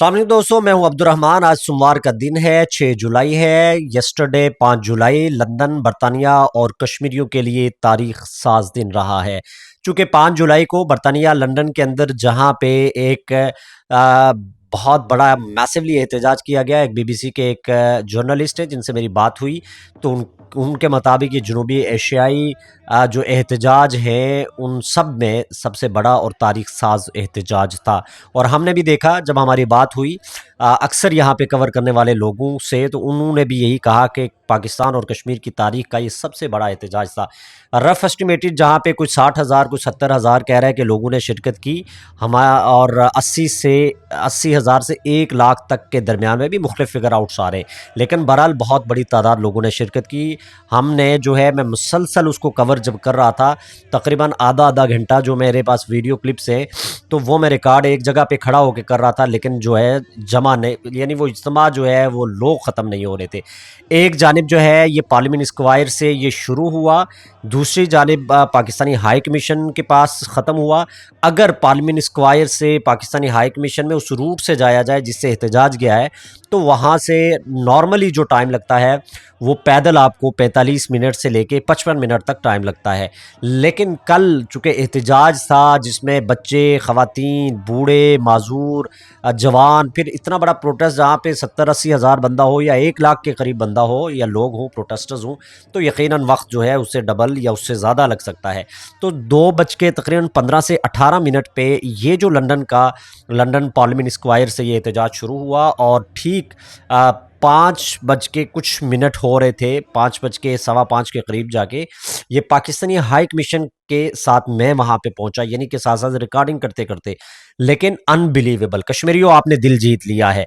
السلام علیکم دوستوں، میں ہوں عبد الرحمن۔ آج سوموار کا دن ہے، 6 جولائی ہے۔ یسٹرڈے 5 جولائی لندن، برطانیہ اور کشمیریوں کے لیے تاریخ ساز دن رہا ہے، چونکہ 5 جولائی کو برطانیہ لندن کے اندر جہاں پہ ایک بہت بڑا میسیولی احتجاج کیا گیا۔ ایک بی بی سی کے ایک جرنلسٹ ہے جن سے میری بات ہوئی، تو ان کے مطابق یہ جنوبی ایشیائی جو احتجاج ہیں ان سب میں سب سے بڑا اور تاریخ ساز احتجاج تھا۔ اور ہم نے بھی دیکھا جب ہماری بات ہوئی اکثر یہاں پہ کور کرنے والے لوگوں سے، تو انہوں نے بھی یہی کہا کہ پاکستان اور کشمیر کی تاریخ کا یہ سب سے بڑا احتجاج تھا۔ رف اسٹیمیٹڈ جہاں پہ کچھ 60,000 کچھ 70,000 کہہ رہے ہیں کہ لوگوں نے شرکت کی، اور 80,000 سے 1 لاکھ تک کے درمیان میں بھی مختلف فگر آؤٹس آ رہے ہیں، لیکن بہرحال بہت بڑی تعداد لوگوں نے شرکت کی۔ ہم نے جو ہے میں مسلسل اس کو کور جب کر رہا تھا، تقریباً آدھا گھنٹہ جو میرے پاس ویڈیو کلپس ہیں تو وہ میں ریکارڈ ایک جگہ پہ کھڑا ہو کے کر رہا تھا، لیکن جو ہے جمع نہیں، یعنی وہ اجتماع جو ہے وہ لوگ ختم نہیں ہو رہے تھے۔ ایک جانب جو ہے یہ پارلیمنٹ اسکوائر سے یہ شروع ہوا، دوسری جانب پاکستانی ہائی کمیشن کے پاس ختم ہوا۔ اگر پارلیمنٹ اسکوائر سے پاکستانی ہائی کمیشن میں اس روٹ سے جایا جائے جس سے احتجاج گیا ہے، تو وہاں سے نارملی جو ٹائم لگتا ہے وہ پیدل آپ کو 45 منٹ سے لے کے 55 منٹ تک ٹائم لگتا ہے۔ لیکن کل چونکہ احتجاج تھا جس میں بچے، خواتین، بوڑھے، معذور، جوان، پھر اتنا بڑا پروٹیسٹ جہاں پہ 70-80 ہزار بندہ ہو یا 1 لاکھ کے قریب بندہ ہو یا لوگ ہوں، پروٹیسٹرز ہوں، تو یقیناً وقت جو ہے اس سے ڈبل یا اس سے زیادہ لگ سکتا ہے۔ تو 2 بج کے تقریباً 15 سے 18 منٹ پہ یہ جو لندن پارلیمنٹ اسکوائر سے یہ احتجاج شروع ہوا، اور ٹھیک 5 بج کے کچھ منٹ ہو رہے تھے، 5 بج کے 5:15 کے قریب جا کے یہ پاکستانی ہائی کمیشن کے ساتھ میں وہاں پہ پہنچا، یعنی کہ ساتھ ساتھ ریکارڈنگ کرتے کرتے، لیکن انبلیویبل کشمیریوں آپ نے دل جیت لیا ہے۔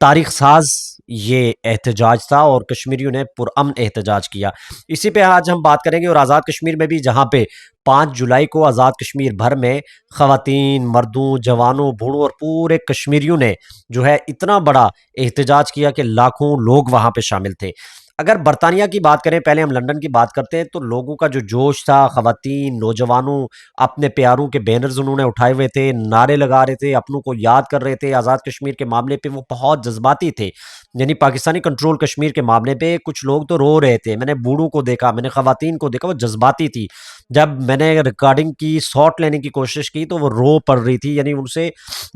تاریخ ساز یہ احتجاج تھا اور کشمیریوں نے پرامن احتجاج کیا۔ اسی پہ آج ہم بات کریں گے، اور آزاد کشمیر میں بھی جہاں پہ 5 جولائی کو آزاد کشمیر بھر میں خواتین، مردوں، جوانوں، بوڑھوں اور پورے کشمیریوں نے جو ہے اتنا بڑا احتجاج کیا کہ لاکھوں لوگ وہاں پہ شامل تھے۔ اگر برطانیہ کی بات کریں، پہلے ہم لندن کی بات کرتے ہیں، تو لوگوں کا جو جوش تھا، خواتین، نوجوانوں اپنے پیاروں کے بینرز انہوں نے اٹھائے ہوئے تھے، نعرے لگا رہے تھے، اپنوں کو یاد کر رہے تھے۔ آزاد کشمیر کے معاملے پہ وہ بہت جذباتی تھے، یعنی پاکستانی کنٹرول کشمیر کے معاملے پہ کچھ لوگ تو رو رہے تھے۔ میں نے بوڑھوں کو دیکھا، میں نے خواتین کو دیکھا، وہ جذباتی تھی۔ جب میں نے ریکارڈنگ کی، شاٹ لینے کی کوشش کی، تو وہ رو پڑ رہی تھی، یعنی ان سے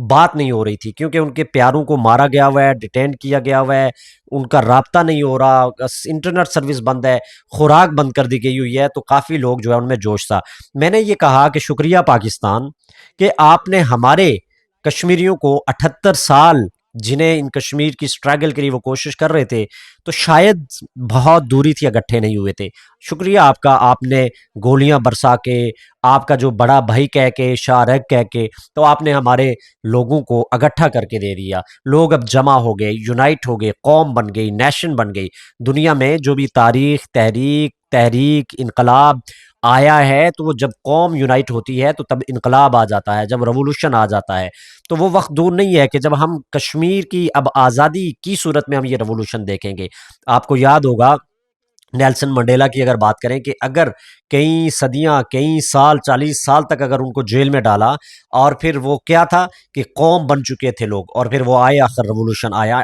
بات نہیں ہو رہی تھی، کیونکہ ان کے پیاروں کو مارا گیا ہوا ہے، ڈیٹین کیا گیا ہوا ہے، ان کا رابطہ نہیں ہو رہا، انٹرنیٹ سروس بند ہے، خوراک بند کر دی گئی ہوئی ہے، تو کافی لوگ جو ہے ان میں جوش تھا۔ میں نے یہ کہا کہ شکریہ پاکستان کہ آپ نے ہمارے کشمیریوں کو 78 سال جنہیں ان کشمیر کی سٹرگل کے لیے وہ کوشش کر رہے تھے، تو شاید بہت دوری تھی، اکٹھے نہیں ہوئے تھے۔ شکریہ آپ کا، آپ نے گولیاں برسا کے، آپ کا جو بڑا بھائی کہہ کے، شاہ رگ کہہ کے، تو آپ نے ہمارے لوگوں کو اکٹھا کر کے دے دیا۔ لوگ اب جمع ہو گئے، یونائٹ ہو گئے، قوم بن گئی، نیشن بن گئی۔ دنیا میں جو بھی تحریک انقلاب آیا ہے، تو وہ جب قوم یونائٹ ہوتی ہے تو تب انقلاب آ جاتا ہے، جب ریولوشن آ جاتا ہے۔ تو وہ وقت دور نہیں ہے کہ جب ہم کشمیر کی اب آزادی کی صورت میں ہم یہ ریولوشن دیکھیں گے۔ آپ کو یاد ہوگا نیلسن منڈیلا کی اگر بات کریں کہ اگر کئی صدیاں، کئی سال، 40 سال تک اگر ان کو جیل میں ڈالا، اور پھر وہ کیا تھا کہ قوم بن چکے تھے لوگ، اور پھر وہ آئے، آخر ریولوشن آیا۔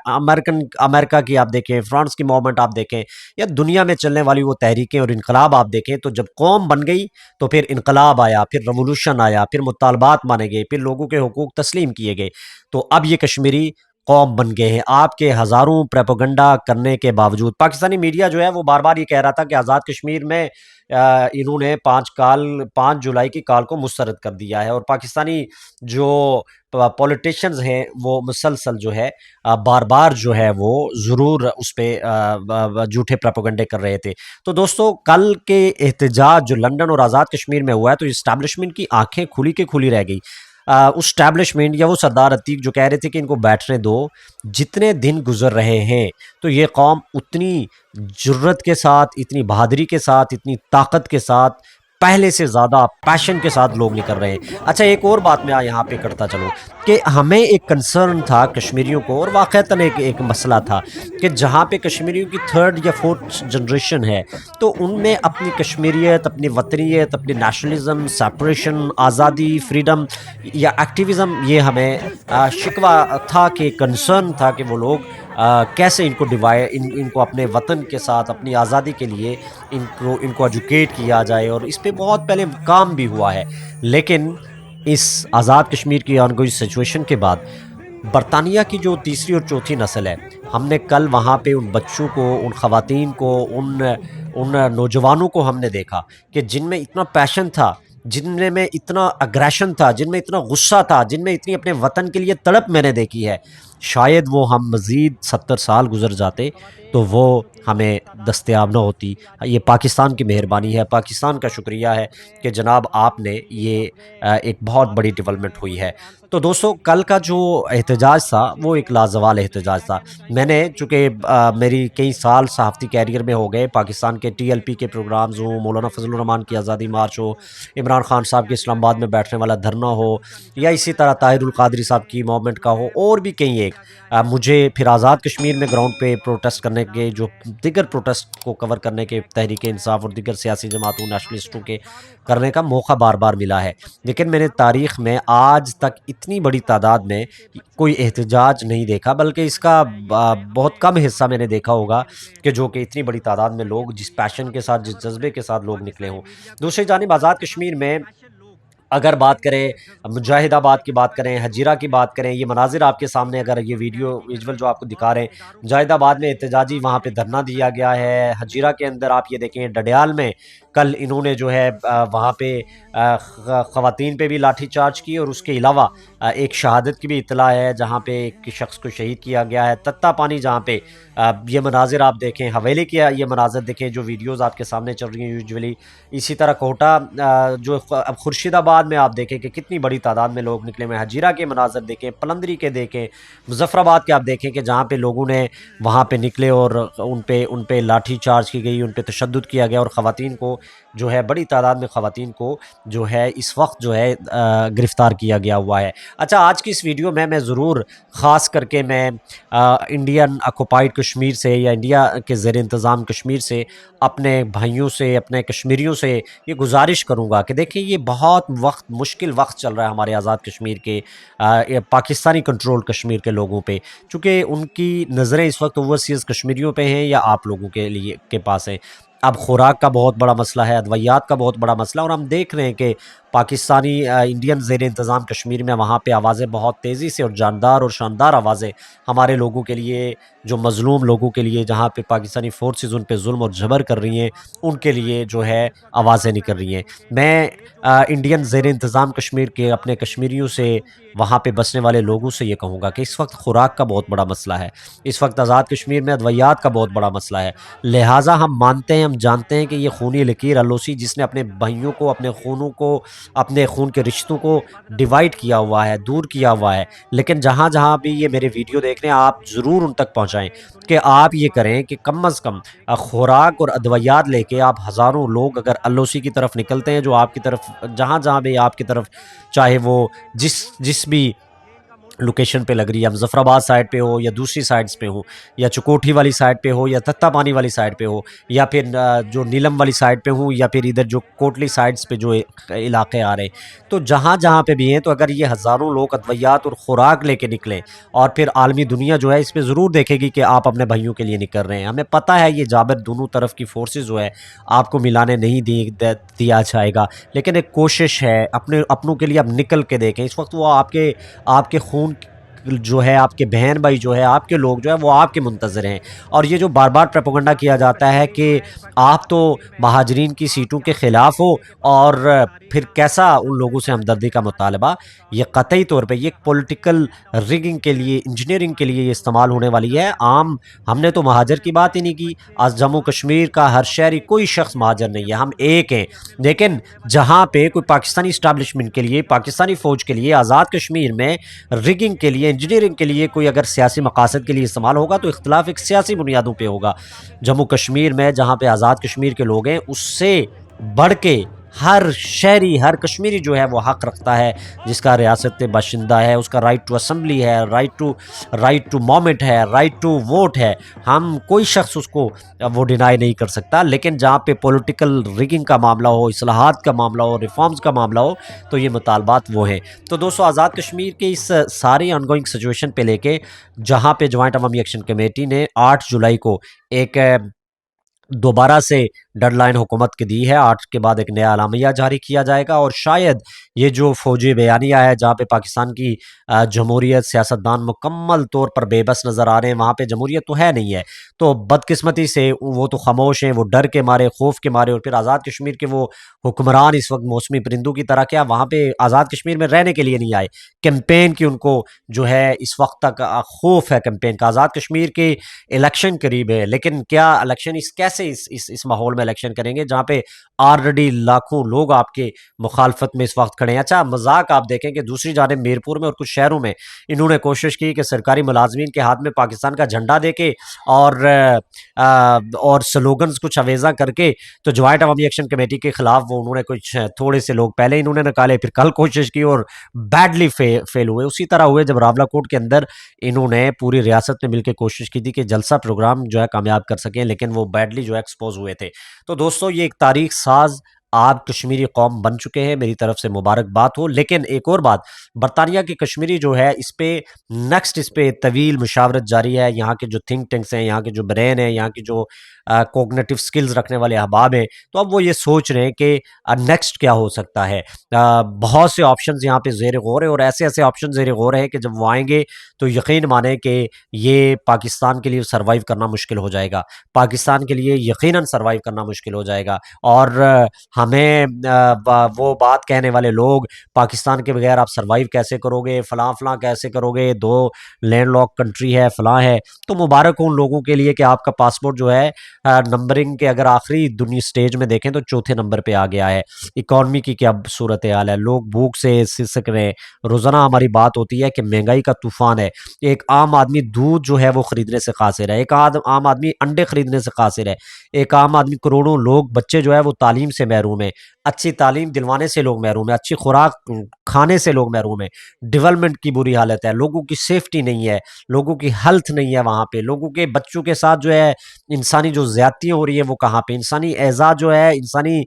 امریکہ کی آپ دیکھیں، فرانس کی موومنٹ آپ دیکھیں، یا دنیا میں چلنے والی وہ تحریکیں اور انقلاب آپ دیکھیں، تو جب قوم بن گئی تو پھر انقلاب آیا، پھر ریولوشن آیا، پھر مطالبات مانے گئے، پھر لوگوں کے حقوق تسلیم کیے گئے۔ تو اب یہ کشمیری قوم بن گئے ہیں۔ آپ کے ہزاروں پروپیگنڈا کرنے کے باوجود پاکستانی میڈیا جو ہے وہ بار بار یہ کہہ رہا تھا کہ آزاد کشمیر میں انہوں نے 5 جولائی کی کال کو مسترد کر دیا ہے، اور پاکستانی جو پولیٹیشنز ہیں وہ مسلسل جو ہے بار بار جو ہے وہ ضرور اس پہ جھوٹے پروپیگنڈے کر رہے تھے۔ تو دوستو، کل کے احتجاج جو لندن اور آزاد کشمیر میں ہوا ہے، تو اسٹیبلشمنٹ کی آنکھیں کھلی کے کھلی رہ گئی۔ اس اسٹیبلشمنٹ یا وہ سردار عتیق جو کہہ رہے تھے کہ ان کو بیٹھنے دو، جتنے دن گزر رہے ہیں تو یہ قوم اتنی جرت کے ساتھ، اتنی بہادری کے ساتھ، اتنی طاقت کے ساتھ پہلے سے زیادہ پیشن کے ساتھ لوگ نکل رہے ہیں۔ اچھا ایک اور بات میں یہاں پہ کرتا چلوں کہ ہمیں ایک کنسرن تھا کشمیریوں کو، اور واقعتاً ایک مسئلہ تھا کہ جہاں پہ کشمیریوں کی 3rd یا 4th جنریشن ہے تو ان میں اپنی کشمیریت، اپنی وطنیت، اپنی نیشنلزم، سیپریشن، آزادی، فریڈم یا ایکٹیویزم، یہ ہمیں شکوہ تھا کہ کنسرن تھا کہ وہ لوگ کیسے ان کو ان کو اپنے وطن کے ساتھ اپنی آزادی کے لیے ان کو ایجوکیٹ کیا جائے، اور اس پہ بہت پہلے کام بھی ہوا ہے۔ لیکن اس آزاد کشمیر کی آن گوئنگ سچویشن کے بعد برطانیہ کی جو 3ری اور 4تھی نسل ہے، ہم نے کل وہاں پہ ان بچوں کو، ان خواتین کو، ان نوجوانوں کو ہم نے دیکھا کہ جن میں اتنا پیشن تھا، جن میں اتنا اگریشن تھا، جن میں اتنا غصہ تھا، جن میں اتنی اپنے وطن کے لیے تڑپ میں نے دیکھی ہے، شاید وہ ہم مزید 70 سال گزر جاتے تو وہ ہمیں دستیاب نہ ہوتی۔ یہ پاکستان کی مہربانی ہے، پاکستان کا شکریہ ہے کہ جناب آپ نے یہ ایک بہت بڑی ڈیولپمنٹ ہوئی ہے۔ تو دوستو کل کا جو احتجاج تھا وہ ایک لازوال احتجاج تھا۔ میں نے چونکہ میری کئی سال صحافتی کیریئر میں ہو گئے، پاکستان کے TLP کے پروگرامز ہوں، مولانا فضل الرحمان کی آزادی مارچ ہو، عمران خان صاحب کے اسلام آباد میں بیٹھنے والا دھرنا ہو، یا اسی طرح طاہر القادری صاحب کی موومنٹ کا ہو، اور بھی کئی ایک مجھے پھر آزاد کشمیر میں گراؤنڈ پہ پروٹیسٹ کرنے کے، جو دیگر پروٹیسٹ کو کور کرنے کے، تحریک انصاف اور دیگر سیاسی جماعتوں، نیشنلسٹوں کے کرنے کا موقع بار بار ملا ہے، لیکن میں نے تاریخ میں آج تک اتنی بڑی تعداد میں کوئی احتجاج نہیں دیکھا، بلکہ اس کا بہت کم حصہ میں نے دیکھا ہوگا کہ جو کہ اتنی بڑی تعداد میں لوگ جس پیشن کے ساتھ، جس جذبے کے ساتھ لوگ نکلے ہوں۔ دوسری جانب آزاد کشمیر میں اگر بات کریں، مجاہد آباد کی بات کریں، ہجیرہ کی بات کریں، یہ مناظر آپ کے سامنے اگر یہ ویژول جو آپ کو دکھا رہے ہیں، مجاہد آباد میں احتجاجی وہاں پہ دھرنا دیا گیا ہے، ہجیرہ کے اندر آپ یہ دیکھیں، ڈڈیال میں کل انہوں نے جو ہے وہاں پہ خواتین پہ بھی لاٹھی چارج کی، اور اس کے علاوہ ایک شہادت کی بھی اطلاع ہے جہاں پہ ایک شخص کو شہید کیا گیا ہے۔ تتا پانی جہاں پہ یہ مناظر آپ دیکھیں، حویلی کے یہ مناظر دیکھیں جو ویڈیوز آپ کے سامنے چل رہی ہیں یوزولی، اسی طرح کوٹا جو اب خورشید آباد میں آپ دیکھیں کہ کتنی بڑی تعداد میں لوگ نکلے ہوئے ہیں، ہجیرہ کے مناظر دیکھیں، پلندری کے دیکھیں، مظفر آباد کے آپ دیکھیں کہ جہاں پہ لوگوں نے وہاں پہ نکلے اور ان پہ لاٹھی چارج کی گئی، ان پہ تشدد کیا گیا، اور خواتین کو جو ہے بڑی تعداد میں خواتین کو جو ہے اس وقت جو ہے گرفتار کیا گیا ہوا ہے۔ اچھا آج کی اس ویڈیو میں ضرور خاص کر کے میں انڈین آکوپائیڈ کشمیر سے یا انڈیا کے زیر انتظام کشمیر سے اپنے بھائیوں سے، اپنے کشمیریوں سے یہ گزارش کروں گا کہ دیکھیں یہ بہت مشکل وقت چل رہا ہے ہمارے آزاد کشمیر کے، پاکستانی کنٹرول کشمیر کے لوگوں پہ، چونکہ ان کی نظریں اس وقت اوورسیز کشمیریوں پہ ہیں یا آپ لوگوں کے پاس ہیں۔ اب خوراک کا بہت بڑا مسئلہ ہے، ادویات کا بہت بڑا مسئلہ، اور ہم دیکھ رہے ہیں کہ پاکستانی انڈین زیر انتظام کشمیر میں وہاں پہ آوازیں بہت تیزی سے اور جاندار اور شاندار آوازیں ہمارے لوگوں کے لیے، جو مظلوم لوگوں کے لیے، جہاں پہ پاکستانی فورسز ان پہ ظلم اور جبر کر رہی ہیں، ان کے لیے جو ہے آوازیں نکل رہی ہیں۔ میں انڈین زیر انتظام کشمیر کے اپنے کشمیریوں سے، وہاں پہ بسنے والے لوگوں سے یہ کہوں گا کہ اس وقت خوراک کا بہت بڑا مسئلہ ہے، اس وقت آزاد کشمیر میں ادویات کا بہت بڑا مسئلہ ہے، لہٰذا ہم مانتے ہیں، ہم جانتے ہیں کہ یہ خونی لکیر LOC جس نے اپنے بھائیوں کو، اپنے خونوں کو، اپنے خون کے رشتوں کو ڈیوائیڈ کیا ہوا ہے، دور کیا ہوا ہے، لیکن جہاں جہاں بھی یہ میرے ویڈیو دیکھ رہے ہیں آپ ضرور ان تک پہنچائیں کہ آپ یہ کریں کہ کم از کم خوراک اور ادویات لے کے آپ ہزاروں لوگ اگر LOC کی طرف نکلتے ہیں، جو آپ کی طرف جہاں جہاں بھی آپ کی طرف، چاہے وہ جس بھی لوکیشن پہ لگ رہی ہے، مظفر آباد سائڈ پہ ہو یا دوسری سائڈز پہ ہو، یا چکوٹھی والی سائڈ پہ ہو یا تتا پانی والی سائڈ پہ ہو، یا پھر جو نیلم والی سائڈ پہ ہوں، یا پھر ادھر جو کوٹلی سائڈز پہ جو علاقے آ رہے ہیں، تو جہاں جہاں پہ بھی ہیں، تو اگر یہ ہزاروں لوگ ادویات اور خوراک لے کے نکلیں، اور پھر عالمی دنیا جو ہے اس پہ ضرور دیکھے گی کہ آپ اپنے بھائیوں کے لیے نکل رہے ہیں۔ ہمیں پتہ ہے یہ جابر دونوں طرف کی فورسز جو ہے آپ کو ملانے نہیں دیا جائے گا، لیکن ایک کوشش ہے، اپنوں کے لیے اب نکل کے دیکھیں۔ اس وقت وہ آپ کے خون جو ہے، آپ کے بہن بھائی جو ہے، آپ کے لوگ جو ہے وہ آپ کے منتظر ہیں، اور یہ جو بار بار پروپیگنڈا کیا جاتا ہے کہ آپ تو مہاجرین کی سیٹوں کے خلاف ہو، اور پھر کیسا ان لوگوں سے ہمدردی کا مطالبہ، یہ قطعی طور پہ یہ پولیٹیکل ریگنگ کے لیے، انجینئرنگ کے لیے یہ استعمال ہونے والی ہے۔ ہم نے تو مہاجر کی بات ہی نہیں کی، آج جموں کشمیر کا ہر شہری، کوئی شخص مہاجر نہیں ہے، ہم ایک ہیں، لیکن جہاں پہ کوئی پاکستانی اسٹیبلشمنٹ کے لیے، پاکستانی فوج کے لیے، آزاد کشمیر میں ریگنگ کے لیے، انجینئرنگ کے لیے کوئی اگر سیاسی مقاصد کے لیے استعمال ہوگا تو اختلاف ایک سیاسی بنیادوں پہ ہوگا۔ جموں کشمیر میں جہاں پہ آزاد کشمیر کے لوگ ہیں، اس سے بڑھ کے ہر شہری ہر کشمیری جو ہے وہ حق رکھتا ہے، جس کا ریاست باشندہ ہے، اس کا رائٹ ٹو اسمبلی ہے، رائٹ ٹو مومنٹ ہے، رائٹ ٹو ووٹ ہے. ہم کوئی شخص اس کو وہ ڈینائی نہیں کر سکتا. لیکن جہاں پہ پولیٹیکل ریگنگ کا معاملہ ہو، اصلاحات کا معاملہ ہو، ریفارمز کا معاملہ ہو، تو یہ مطالبات وہ ہیں. تو دوستو، آزاد کشمیر کے اس ساری آن گوئنگ سچویشن پہ لے کے جہاں پہ جوائنٹ عوامی ایکشن کمیٹی نے 8 جولائی کو ایک دوبارہ سے ڈیڈ لائن حکومت کی دی ہے، 8 کے بعد ایک نیا اعلامیہ جاری کیا جائے گا. اور شاید یہ جو فوجی بیانیہ ہے جہاں پہ پاکستان کی جمہوریت، سیاستدان مکمل طور پر بے بس نظر آ رہے ہیں، وہاں پہ جمہوریت تو ہے نہیں ہے، تو بدقسمتی سے وہ تو خاموش ہیں، وہ ڈر کے مارے، خوف کے مارے. اور پھر آزاد کشمیر کے وہ حکمران اس وقت موسمی پرندوں کی طرح کیا وہاں پہ آزاد کشمیر میں رہنے کے لیے نہیں آئے. کیمپین کی ان کو جو ہے اس وقت تک خوف ہے کیمپین کا. آزاد کشمیر کے الیکشن قریب ہے، لیکن کیا الیکشن کیسے اس ماحول میں الیکشن کریں گے جہاں پہ آلریڈی لاکھوں لوگ آپ کے مخالفت میں اس وقت کھڑے ہیں. اچھا مذاق آپ دیکھیں کہ دوسری جانب میرپور میں اور کچھ شہروں میں انہوں نے کوشش کی کہ سرکاری ملازمین کے ہاتھ میں پاکستان کا جھنڈا دے کے اور سلوگنز کچھ اویزہ کر کے تو جوائنٹ عوامی ایکشن کمیٹی کے خلاف وہ انہوں نے کچھ تھوڑے سے لوگ پہلے انہوں نے نکالے، پھر کل کوشش کی اور بیڈلی فیل ہوئے. اسی طرح ہوئے جب راولہ کوٹ کے اندر انہوں نے پوری ریاست میں مل کے کوشش کی تھی کہ جلسہ پروگرام جو ہے کامیاب کر سکیں، لیکن وہ بیڈلی جو ہے ایکسپوز ہوئے تھے. تو دوستو، یہ ایک تاریخ ساز آپ کشمیری قوم بن چکے ہیں، میری طرف سے مبارکباد ہو. لیکن ایک اور بات، برطانیہ کی کشمیری جو ہے اس پہ طویل مشاورت جاری ہے. یہاں کے جو تھنک ٹینکس ہیں، یہاں کے جو برین ہیں، یہاں کی جو کوگنیٹو سکلز رکھنے والے احباب ہیں، تو اب وہ یہ سوچ رہے ہیں کہ نیکسٹ کیا ہو سکتا ہے. بہت سے آپشنز یہاں پہ زیر غور ہیں، اور ایسے آپشن زیر غور ہیں کہ جب وہ آئیں گے تو یقین مانیں کہ یہ پاکستان کے لیے سروائیو کرنا مشکل ہو جائے گا. پاکستان کے لیے یقیناً سروائیو کرنا مشکل ہو جائے گا. اور ہمیں وہ بات کہنے والے لوگ پاکستان کے بغیر آپ سروائیو کیسے کرو گے، فلاں فلاں کیسے کرو گے، 2 لینڈ لاک کنٹری ہے، فلاں ہے. تو مبارک ہو ان لوگوں کے لیے کہ آپ کا پاسپورٹ جو ہے نمبرنگ کے اگر آخری دنیا سٹیج میں دیکھیں تو 4تھے نمبر پہ آ گیا ہے. اکانومی کی کیا صورتحال ہے، لوگ بھوک سے سسک رہے ہیں. روزانہ ہماری بات ہوتی ہے کہ مہنگائی کا طوفان ہے. ایک عام آدمی دودھ جو ہے وہ خریدنے سے قاصر ہے، ایک عام آدمی انڈے خریدنے سے قاصر ہے، ایک عام آدمی کروڑوں لوگ بچے جو ہے وہ تعلیم سے محروم ہیں، اچھی تعلیم دلوانے سے لوگ محروم ہیں، اچھی خوراک کھانے سے لوگ محروم ہیں. ڈیولپمنٹ کی بری حالت ہے، لوگوں کی سیفٹی نہیں ہے، لوگوں کی ہیلتھ نہیں ہے، وہاں پہ لوگوں کے بچوں کے ساتھ جو ہے انسانی جو زیادتیاں ہو رہی ہیں وہ کہاں پہ، انسانی اعضاء جو ہے، انسانی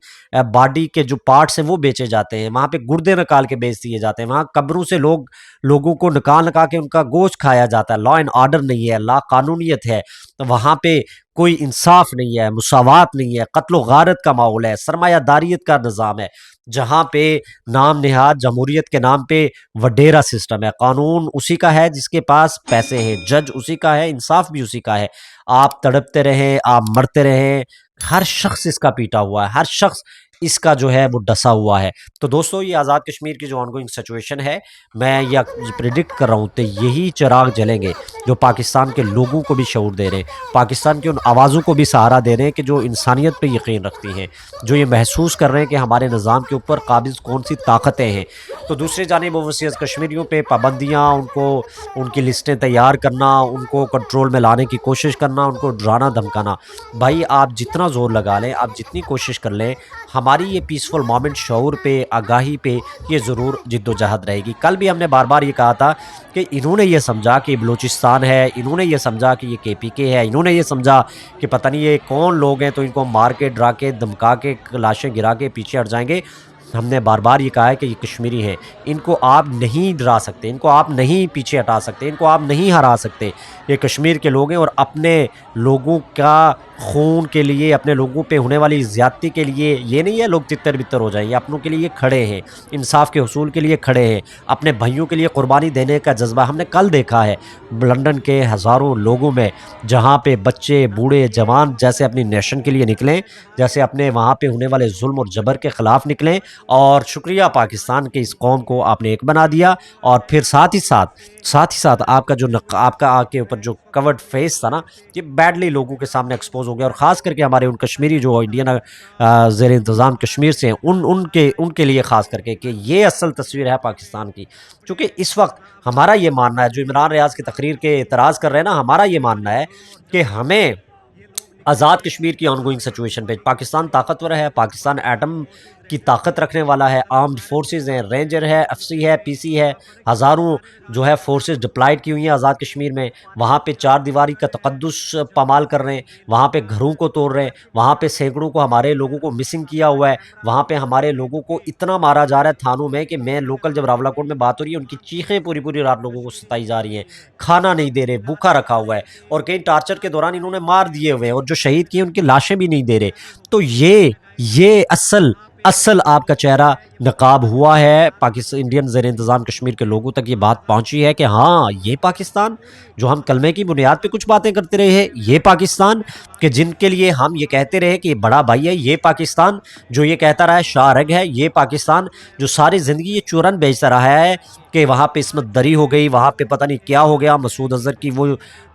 باڈی کے جو پارٹس ہیں وہ بیچے جاتے ہیں، وہاں پہ گردے نکال کے بیچ دیے جاتے ہیں، وہاں قبروں سے لوگوں کو نکال کے ان کا گوشت کھایا جاتا ہے. لا اینڈ آرڈر نہیں ہے، لا قانونیت ہے، وہاں پہ کوئی انصاف نہیں ہے، مساوات نہیں ہے، قتل و غارت کا ماحول ہے، سرمایہ داریت کا نظام ہے، جہاں پہ نام نہاد جمہوریت کے نام پہ وڈیرا سسٹم ہے. قانون اسی کا ہے جس کے پاس پیسے ہیں، جج اسی کا ہے، انصاف بھی اسی کا ہے. آپ تڑپتے رہیں، آپ مرتے رہیں، ہر شخص اس کا پیٹا ہوا ہے، ہر شخص اس کا جو ہے وہ ڈسا ہوا ہے. تو دوستو، یہ آزاد کشمیر کی جو آن گوئنگ سچویشن ہے، میں یہ پریڈکٹ کر رہا ہوں کہ یہی چراغ جلیں گے جو پاکستان کے لوگوں کو بھی شعور دے رہے ہیں، پاکستان کی ان آوازوں کو بھی سہارا دے رہے ہیں کہ جو انسانیت پہ یقین رکھتی ہیں، جو یہ محسوس کر رہے ہیں کہ ہمارے نظام کے اوپر قابض کون سی طاقتیں ہیں. تو دوسری جانب اوورسیز کشمیریوں پہ پابندیاں، ان کی لسٹیں تیار کرنا، ان کو کنٹرول میں لانے کی کوشش کرنا، ان کو ڈرانا دھمکانا، بھائی آپ جتنا زور لگا لیں، آپ جتنی کوشش کر لیں، ہماری یہ پیسفل مومنٹ شعور پہ، آگاہی پہ یہ ضرور جد و جہد رہے گی. کل بھی ہم نے بار بار یہ کہا تھا کہ انہوں نے یہ سمجھا کہ بلوچستان ہے، انہوں نے یہ سمجھا کہ یہ KPK ہے، انہوں نے یہ سمجھا کہ پتہ نہیں یہ کون لوگ ہیں تو ان کو مار کے، ڈرا کے، دھمکا کے، لاشیں گرا کے پیچھے ہٹ جائیں گے. ہم نے بار بار یہ کہا ہے کہ یہ کشمیری ہیں، ان کو آپ نہیں ڈرا سکتے، ان کو آپ نہیں پیچھے ہٹا سکتے، ان کو آپ نہیں ہرا سکتے. یہ کشمیر کے لوگ ہیں اور اپنے لوگوں کا خون کے لیے، اپنے لوگوں پہ ہونے والی زیادتی کے لیے یہ نہیں ہے لوگ تتر بتر ہو جائیں، یہ اپنوں کے لیے کھڑے ہیں، انصاف کے حصول کے لیے کھڑے ہیں، اپنے بھائیوں کے لیے قربانی دینے کا جذبہ ہم نے کل دیکھا ہے لندن کے ہزاروں لوگوں میں، جہاں پہ بچے، بوڑھے، جوان جیسے اپنی نیشن کے لیے نکلیں، جیسے اپنے وہاں پہ ہونے والے ظلم اور جبر کے خلاف نکلیں. اور شکریہ پاکستان کے اس قوم کو آپ نے ایک بنا دیا. اور پھر ساتھ ہی ساتھ آپ کا جو آپ کا کے اوپر جو کورڈ فیس تھا نا، یہ بیڈلی لوگوں کے سامنے ایکسپوز ہو گیا. اور خاص کر کے ہمارے ان کشمیری جو انڈین زیر انتظام کشمیر سے ہیں، ان کے لیے خاص کر کے کہ یہ اصل تصویر ہے پاکستان کی. چونکہ اس وقت ہمارا یہ ماننا ہے، جو عمران ریاض کی تقریر کے اعتراض کر رہے ہیں نا، ہمارا یہ ماننا ہے کہ ہمیں آزاد کشمیر کی آن گوئنگ سچویشن پہ، پاکستان طاقتور ہے، پاکستان ایٹم کی طاقت رکھنے والا ہے. آرمڈ فورسز ہیں, رینجر ہے, ایف سی ہے, پی سی ہے, ہزاروں جو ہے فورسز ڈپلائڈ کی ہوئی ہیں آزاد کشمیر میں. وہاں پہ چار دیواری کا تقدس پامال کر رہے ہیں, وہاں پہ گھروں کو توڑ رہے ہیں, وہاں پہ سینکڑوں کو ہمارے لوگوں کو مسنگ کیا ہوا ہے, وہاں پہ ہمارے لوگوں کو اتنا مارا جا رہا ہے تھانوں میں کہ میں لوکل جب راولا کوٹ میں بات ہو رہی ہے ان کی چیخیں پوری پوری رات لوگوں کو ستائی جا رہی ہیں, کھانا نہیں دے رہے, بھوکا رکھا ہوا ہے, اور کئی ٹارچر کے دوران انہوں نے مار دیے ہوئے ہیں, اور جو شہید کیے ان کی لاشیں بھی نہیں دے رہے. تو یہ اصل آپ کا چہرہ نقاب ہوا ہے. پاکستان انڈین زیر انتظام کشمیر کے لوگوں تک یہ بات پہنچی ہے کہ ہاں یہ پاکستان جو ہم کلمے کی بنیاد پہ کچھ باتیں کرتے رہے ہیں, یہ پاکستان کہ جن کے لیے ہم یہ کہتے رہے کہ یہ بڑا بھائی ہے, یہ پاکستان جو یہ کہتا رہا ہے شاہ رگ ہے, یہ پاکستان جو ساری زندگی یہ چورن بیچتا رہا ہے کہ وہاں پہ عصمت دری ہو گئی, وہاں پہ پتہ نہیں کیا ہو گیا, مسعود اظہر کی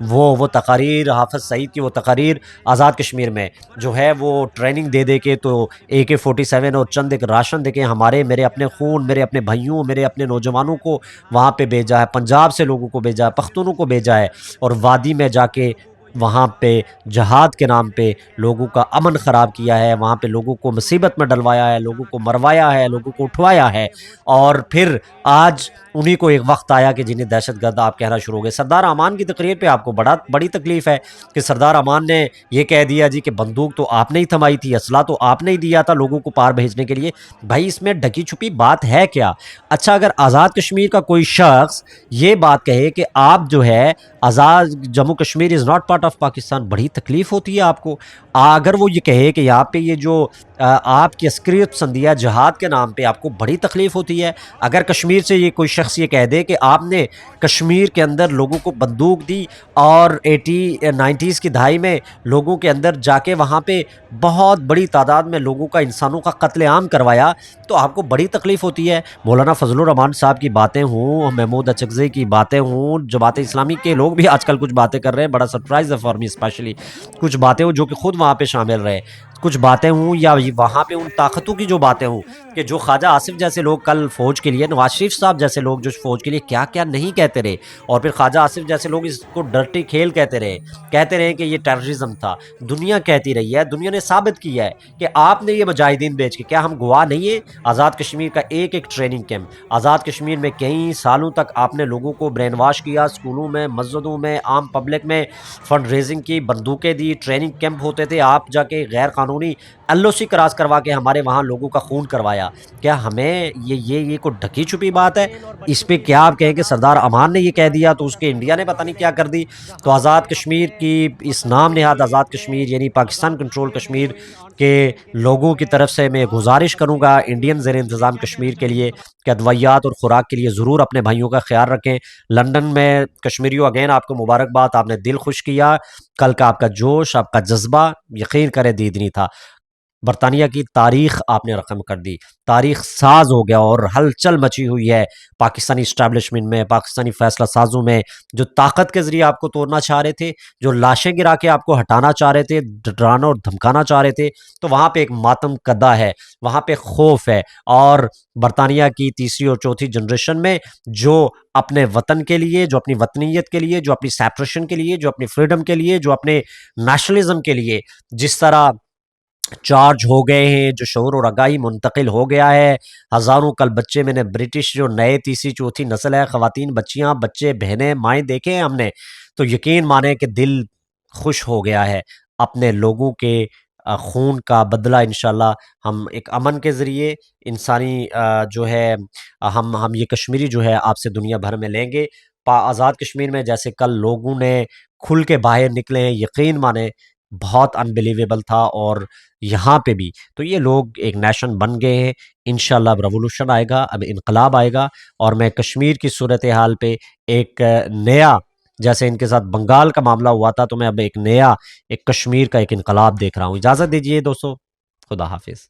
وہ تقاریر, حافظ سعید کی وہ تقاریر آزاد کشمیر میں جو ہے وہ ٹریننگ دے دے کے تو AK-47 اور چند ایک راشن دے کے میرے اپنے خون, میرے اپنے بھائیوں, میرے اپنے نوجوانوں کو وہاں پہ بھیجا ہے, پنجاب سے لوگوں کو بھیجا ہے, پختونوں کو بھیجا ہے, اور وادی میں جا کے وہاں پہ جہاد کے نام پہ لوگوں کا امن خراب کیا ہے, وہاں پہ لوگوں کو مصیبت میں ڈلوایا ہے, لوگوں کو مروایا ہے, لوگوں کو اٹھوایا ہے, اور پھر آج انہی کو ایک وقت آیا کہ جنہیں دہشت گرد آپ کہنا شروع ہو گئے. سردار امان کی تقریر پہ آپ کو بڑی تکلیف ہے کہ سردار امان نے یہ کہہ دیا جی کہ بندوق تو آپ نے ہی تھمائی تھی, اسلحہ تو آپ نے ہی دیا تھا لوگوں کو پار بھیجنے کے لیے. بھائی اس میں ڈھکی چھپی بات ہے کیا؟ اچھا اگر آزاد کشمیر کا کوئی شخص یہ بات کہے کہ آپ جو ہے Azad Jammu Kashmir is not part of Pakistan, بڑی تکلیف ہوتی ہے آپ کو. اگر وہ یہ کہے کہ یہاں پہ یہ جو آپ کی عسکریت پسندیہ جہاد کے نام پہ آپ کو بڑی تکلیف ہوتی ہے. اگر کشمیر سے یہ کوئی شخص یہ کہہ دے کہ آپ نے کشمیر کے اندر لوگوں کو بندوق دی اور 90s کی دہائی میں لوگوں کے اندر جا کے وہاں پہ بہت بڑی تعداد میں لوگوں کا, انسانوں کا قتل عام کروایا, تو آپ کو بڑی تکلیف ہوتی ہے. مولانا فضل الرحمان صاحب کی باتیں ہوں, محمود اچکزئی کی باتیں ہوں, جماعت اسلامی کے لوگ بھی آج کل کچھ باتیں کر رہے ہیں, بڑا سرپرائز ہے فار می اسپیشلی, کچھ باتیں ہوں جو کہ خود وہاں پہ شامل رہے, کچھ باتیں ہوں یا وہاں پہ ان طاقتوں کی جو باتیں ہوں کہ جو خواجہ آصف جیسے لوگ کل فوج کے لیے, نواز شریف صاحب جیسے لوگ جو فوج کے لیے کیا کیا نہیں کہتے رہے, اور پھر خواجہ آصف جیسے لوگ اس کو ڈرٹی کھیل کہتے رہے کہ یہ ٹیررزم تھا. دنیا کہتی رہی ہے, دنیا نے ثابت کیا ہے کہ آپ نے یہ مجاہدین بیچ کے, کیا ہم گواہ نہیں ہیں؟ آزاد کشمیر کا ایک ٹریننگ کیمپ, آزاد کشمیر میں کئی سالوں تک آپ نے لوگوں کو برین واش کیا, اسکولوں میں, مسجدوں میں, عام پبلک میں فنڈ ریزنگ کی, بندوقیں دی, ٹریننگ کیمپ ہوتے تھے, آپ جا کے غیر قانونی LOC کراس کروا کے ہمارے وہاں لوگوں کا خون کروایا. کیا ہمیں یہ کوئی ڈھکی چھپی بات ہے؟ اس پہ کیا آپ کہیں کہ سردار امان نے یہ کہہ دیا تو اس کے انڈیا نے پتہ نہیں کیا کر دی. تو آزاد کشمیر کی اس نام نہاد آزاد کشمیر یعنی پاکستان کنٹرول کشمیر کے لوگوں کی طرف سے میں گزارش کروں گا انڈین زیر انتظام کشمیر کے لیے کہ ادویات اور خوراک کے لیے ضرور اپنے بھائیوں کا خیال رکھیں. لندن میں کشمیریوں اگین آپ کو مبارکباد, آپ نے دل خوش کیا, کل کا آپ کا جوش, آپ کا جذبہ یقین کرے دید نہیں تھا. برطانیہ کی تاریخ آپ نے رقم کر دی, تاریخ ساز ہو گیا, اور ہلچل مچی ہوئی ہے پاکستانی اسٹیبلشمنٹ میں, پاکستانی فیصلہ سازوں میں, جو طاقت کے ذریعے آپ کو توڑنا چاہ رہے تھے, جو لاشیں گرا کے آپ کو ہٹانا چاہ رہے تھے, ڈرانا اور دھمکانا چاہ رہے تھے. تو وہاں پہ ایک ماتم کدہ ہے, وہاں پہ خوف ہے, اور برطانیہ کی تیسری اور چوتھی جنریشن میں جو اپنے وطن کے لیے, جو اپنی وطنیت کے لیے, جو اپنی سیپریشن کے لیے, جو اپنی فریڈم کے لیے, جو اپنے نیشنلزم کے لیے جس طرح چارج ہو گئے ہیں, جو شعور اور آگاہی منتقل ہو گیا ہے, ہزاروں کل بچے میں نے برٹش جو نئے تیسری چوتھی نسل ہے, خواتین, بچیاں, بچے, بہنیں, مائیں دیکھے ہیں ہم نے, تو یقین مانیں کہ دل خوش ہو گیا ہے. اپنے لوگوں کے خون کا بدلہ انشاءاللہ ہم ایک امن کے ذریعے انسانی جو ہے ہم یہ کشمیری جو ہے آپ سے دنیا بھر میں لیں گے. آزاد کشمیر میں جیسے کل لوگوں نے کھل کے باہر نکلے ہیں, یقین مانیں بہت انبلیویبل تھا, اور یہاں پہ بھی تو یہ لوگ ایک نیشن بن گئے ہیں. انشاءاللہ اب ریولوشن آئے گا, اب انقلاب آئے گا, اور میں کشمیر کی صورتحال پہ ایک نیا, جیسے ان کے ساتھ بنگال کا معاملہ ہوا تھا, تو میں اب ایک نیا ایک کشمیر کا ایک انقلاب دیکھ رہا ہوں. اجازت دیجیے دوستو, خدا حافظ.